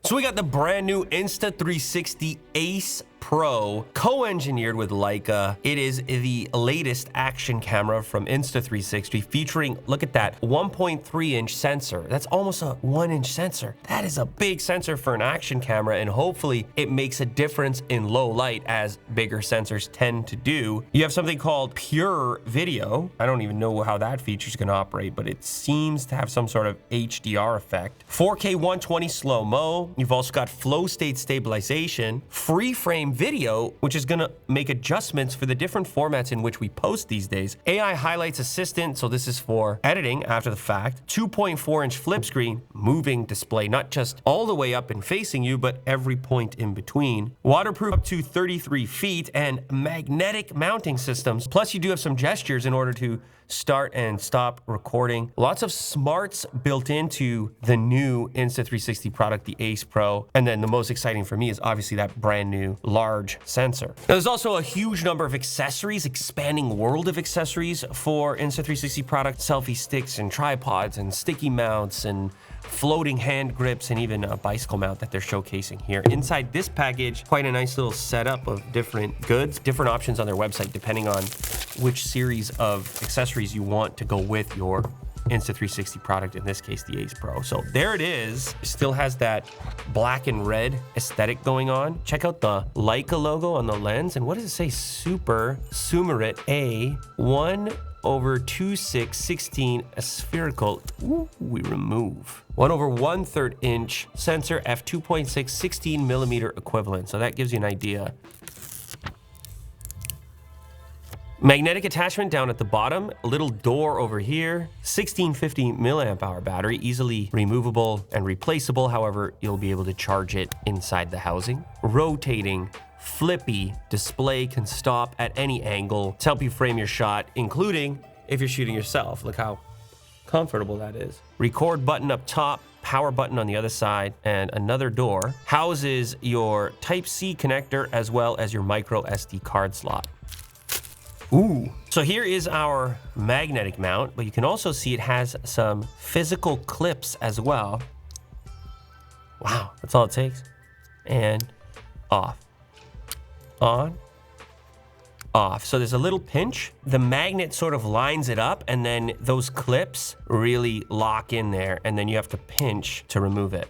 So we got the brand new Insta360 Ace Pro, co-engineered with Leica. It is the latest action camera from Insta360 featuring, look at that, 1.3-inch sensor. That's almost a 1-inch sensor. That is a big sensor for an action camera, and hopefully it makes a difference in low light as bigger sensors tend to do. You have something called Pure Video. I don't even know how that feature is going to operate, but it seems to have some sort of HDR effect. 4K 120 slow-mo. You've also got flow state stabilization, free frame video, which is going to make adjustments for the different formats in which we post these days. AI highlights assistant, so this is for editing after the fact. 2.4-inch flip screen, moving display, not just all the way up and facing you, but every point in between. Waterproof up to 33 feet and magnetic mounting systems. Plus you do have some gestures in order to start and stop recording. Lots of smarts built into the new Insta360 product, the Ace Pro. And then the most exciting for me is obviously that brand new large sensor. Now, there's also a huge number of accessories, expanding world of accessories for Insta360 product, selfie sticks and tripods and sticky mounts and floating hand grips and even a bicycle mount that they're showcasing here. Inside this package, quite a nice little setup of different goods, different options on their website depending on which series of accessories you want to go with your Insta360 product, in this case the Ace Pro. So there it is. It still has that black and red aesthetic going on. Check out the Leica logo on the lens, and what does it say? Super Sumerit A1/2616 a spherical. Ooh, we remove 1/1/3 inch sensor, f2.6 16mm equivalent. So that gives you an idea. Magnetic attachment down at the bottom, a little door over here, 1650 milliamp hour battery, easily removable and replaceable. However, you'll be able to charge it inside the housing. Rotating, flippy display, can stop at any angle to help you frame your shot, including if you're shooting yourself. Look how comfortable that is. Record button up top, power button on the other side, and another door. Houses your Type-C connector as well as your micro SD card slot. Ooh. So here is our magnetic mount, but you can also see it has some physical clips as well. Wow, that's all it takes. And off. On. Off. So there's a little pinch. The magnet sort of lines it up, and then those clips really lock in there, and then you have to pinch to remove it.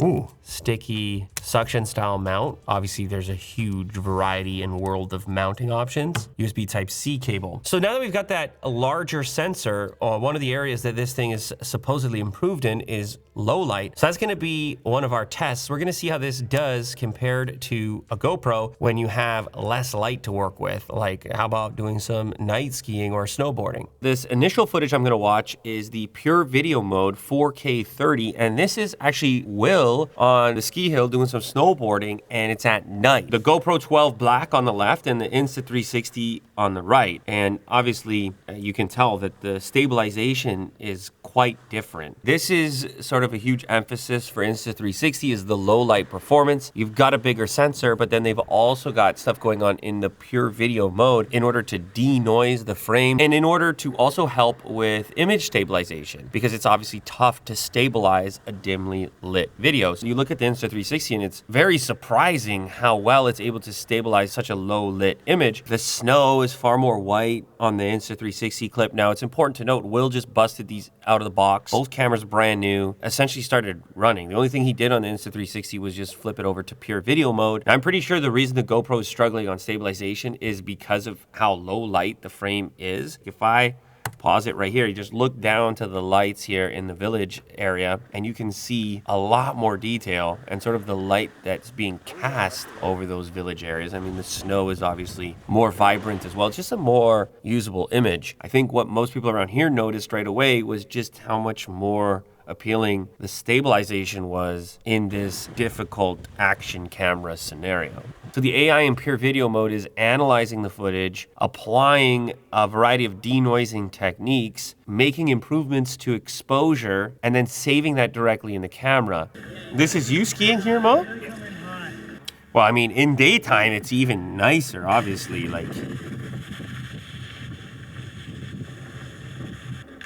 Ooh, sticky suction style mount. Obviously there's a huge variety and world of mounting options. USB Type-C cable. So now that we've got that larger sensor, one of the areas that this thing is supposedly improved in is low light. So that's gonna be one of our tests. We're gonna see how this does compared to a GoPro when you have less light to work with. Like, how about doing some night skiing or snowboarding? This initial footage I'm gonna watch is the Pure Video mode 4K 30, and this is actually Will on the ski hill doing some snowboarding, and it's at night. The GoPro 12 Black on the left and the Insta360 on the right. And obviously you can tell that the stabilization is quite different. This is sort of a huge emphasis for Insta360 is the low light performance. You've got a bigger sensor, but then they've also got stuff going on in the Pure Video mode in order to denoise the frame and in order to also help with image stabilization, because it's obviously tough to stabilize a dimly lit video. So you look at the Insta360 and it's very surprising how well it's able to stabilize such a low lit image. The snow is far more white on the Insta360 clip. Now it's important to note, Will just busted these out of the box. Both cameras brand new, essentially started running. The only thing he did on the Insta360 was just flip it over to Pure Video mode. And I'm pretty sure the reason the GoPro is struggling on stabilization is because of how low light the frame is. If I pause it right here, you just look down to the lights here in the village area and you can see a lot more detail and sort of the light that's being cast over those village areas. I mean, the snow is obviously more vibrant as well. It's just a more usable image. I think what most people around here noticed right away was just how much more appealing the stabilization was in this difficult action camera scenario. So the AI in Pure Video mode is analyzing the footage, applying a variety of denoising techniques, making improvements to exposure, and then saving that directly in the camera. This is you skiing here, Mo? Well, I mean, in daytime, it's even nicer, obviously, like.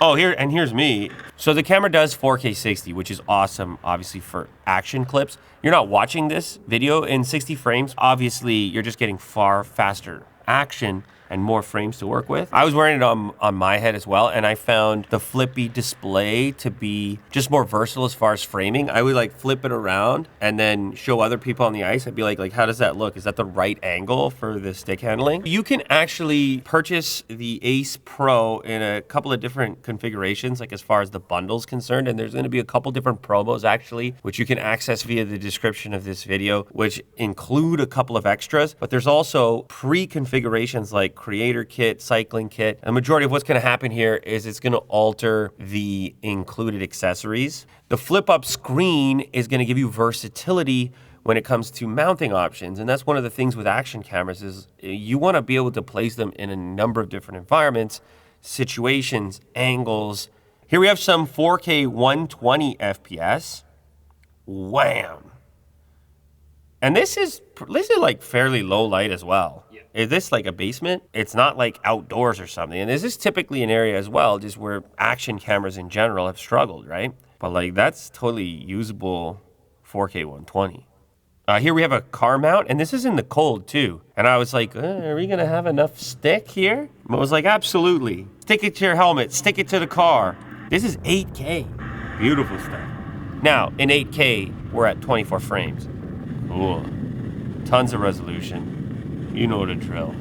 Oh, here's me. So the camera does 4K 60, which is awesome, obviously, for action clips. You're not watching this video in 60 frames. Obviously, you're just getting far faster action and more frames to work with. I was wearing it on my head as well, and I found the flippy display to be just more versatile as far as framing. I would like flip it around and then show other people on the ice. I'd be like, how does that look? Is that the right angle for the stick handling? You can actually purchase the Ace Pro in a couple of different configurations, like as far as the bundle's concerned, and there's gonna be a couple different promos actually, which you can access via the description of this video, which include a couple of extras, but there's also pre-configurations like creator kit, cycling kit. The majority of what's gonna happen here is it's gonna alter the included accessories. The flip up screen is gonna give you versatility when it comes to mounting options. And that's one of the things with action cameras is you wanna be able to place them in a number of different environments, situations, angles. Here we have some 4K 120 FPS. Wham. And this is like fairly low light as well. Yeah. Is this like a basement? It's not like outdoors or something. And this is typically an area as well, just where action cameras in general have struggled, right? But like that's totally usable 4K 120. Here we have a car mount, and this is in the cold too. And I was like, are we gonna have enough stick here? I was like, absolutely. Stick it to your helmet, stick it to the car. This is 8K, beautiful stuff. Now, in 8K, we're at 24 frames. Cool. Tons of resolution. You know the drill.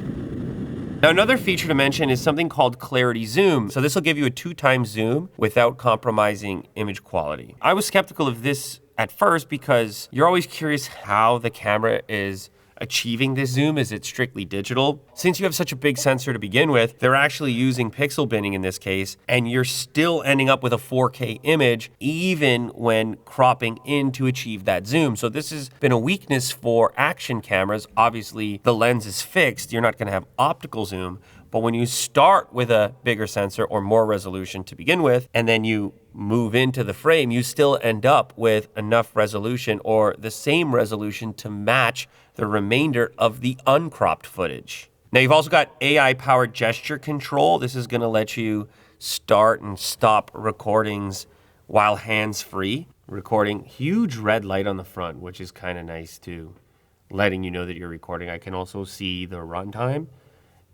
Now, another feature to mention is something called clarity zoom. So this will give you a 2x zoom without compromising image quality. I was skeptical of this at first because you're always curious how the camera is achieving this zoom. Is it strictly digital? Since you have such a big sensor to begin with, they're actually using pixel binning in this case, and you're still ending up with a 4K image even when cropping in to achieve that zoom. So this has been a weakness for action cameras. Obviously, the lens is fixed. You're not gonna have optical zoom, but when you start with a bigger sensor or more resolution to begin with, and then you move into the frame, you still end up with enough resolution or the same resolution to match the remainder of the uncropped footage. Now you've also got AI-powered gesture control. This is gonna let you start and stop recordings while hands-free. Recording, huge red light on the front, which is kind of nice too, letting you know that you're recording. I can also see the runtime,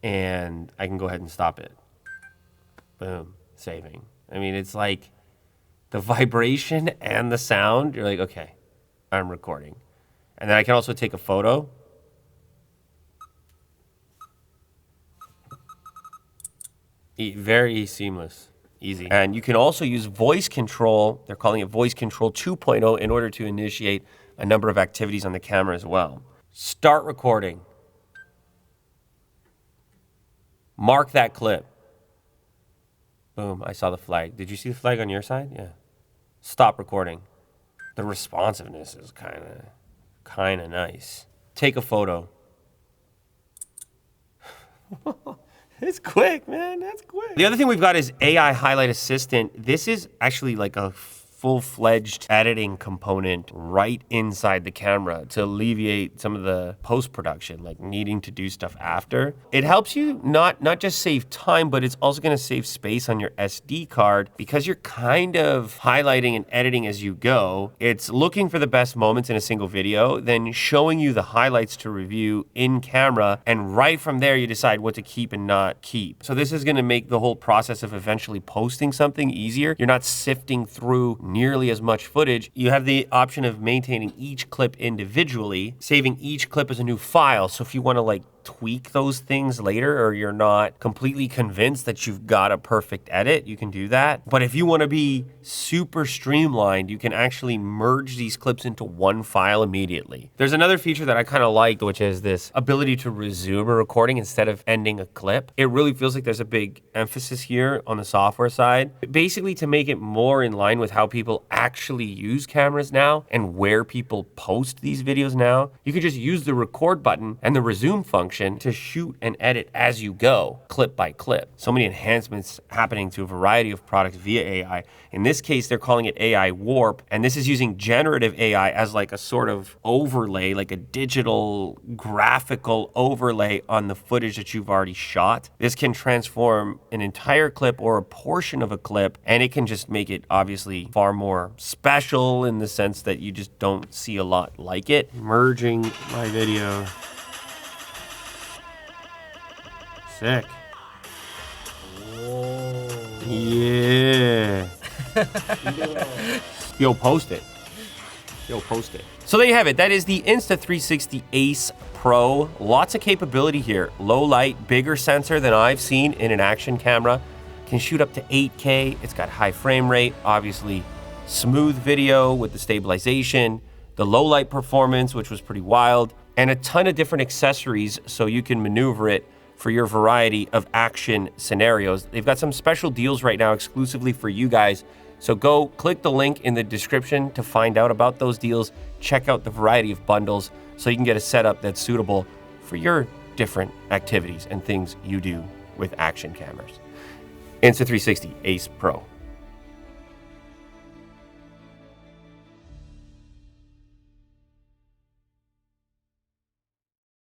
and I can go ahead and stop it. Boom, saving. I mean, it's like the vibration and the sound, you're like, okay, I'm recording. And then I can also take a photo. Very seamless, easy. And you can also use voice control, they're calling it voice control 2.0, in order to initiate a number of activities on the camera as well. Start recording. Mark that clip. Boom, I saw the flag. Did you see the flag on your side? Yeah. Stop recording. The responsiveness is kind of nice. Take a photo. It's quick, man, that's quick. The other thing we've got is AI Highlight Assistant. This is actually like a full-fledged editing component right inside the camera to alleviate some of the post-production, like needing to do stuff after. It helps you not just save time, but it's also gonna save space on your SD card because you're kind of highlighting and editing as you go. It's looking for the best moments in a single video, then showing you the highlights to review in camera, and right from there you decide what to keep and not keep. So this is gonna make the whole process of eventually posting something easier. You're not sifting through nearly as much footage. You have the option of maintaining each clip individually, saving each clip as a new file. So if you want to like tweak those things later, or you're not completely convinced that you've got a perfect edit, you can do that. But if you want to be super streamlined, you can actually merge these clips into one file immediately. There's another feature that I kind of like, which is this ability to resume a recording instead of ending a clip. It really feels like there's a big emphasis here on the software side, basically to make it more in line with how people actually use cameras now and where people post these videos now. You can just use the record button and the resume function function to shoot and edit as you go, clip by clip. So many enhancements happening to a variety of products via AI. In this case, they're calling it AI Warp, and this is using generative AI as like a sort of overlay, like a digital graphical overlay on the footage that you've already shot. This can transform an entire clip or a portion of a clip, and it can just make it obviously far more special in the sense that you just don't see a lot like it. Merging my video. Sick. Whoa. Yeah. Yo, post it. Yo, post it. So there you have it. That is the Insta360 Ace Pro. Lots of capability here. Low light, bigger sensor than I've seen in an action camera. Can shoot up to 8K. It's got high frame rate, obviously smooth video with the stabilization, the low light performance, which was pretty wild, and a ton of different accessories so you can maneuver it for your variety of action scenarios. They've got some special deals right now exclusively for you guys. So go click the link in the description to find out about those deals. Check out the variety of bundles so you can get a setup that's suitable for your different activities and things you do with action cameras. Insta360 Ace Pro.